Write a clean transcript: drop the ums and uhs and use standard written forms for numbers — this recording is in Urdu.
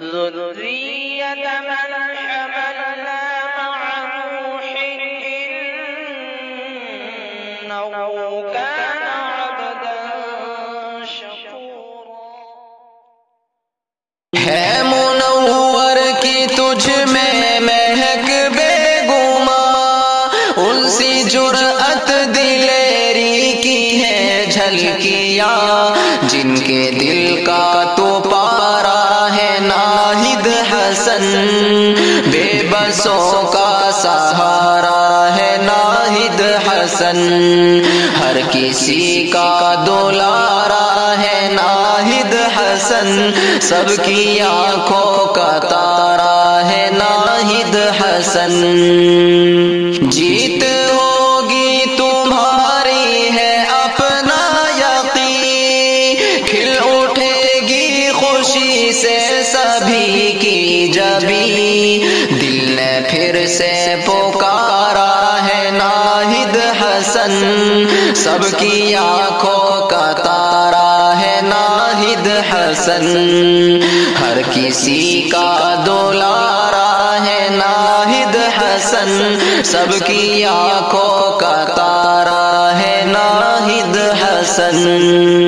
ذرية من حملنا مع نوح إنه كان عبدا شكورا۔ ہے منور کی تجھ میں مہک بے گما، ان سی جرأت دلیری کی ہے جھلکیاں، جن کے دل کا تو پارا ہے ناہید حسن، بے بسوں کا سہارا ہے ناہید حسن، ہر کسی کا دولارا ہے ناہید حسن، سب کی آنکھوں کا تارا ہے ناہید حسن۔ جیت ہوگی تمہاری ہے اپنا یقین، کھل اٹھے گی خوشی سے سبھی کی جبیں، دل نے پھر سے پکارا ہے ناہید حسن، سب کی آنکھوں کا تارا ہے ناہید حسن، ہر کسی کا دولارا ہے ناہید حسن، سب کی آنکھوں کا تارا ہے ناہید حسن۔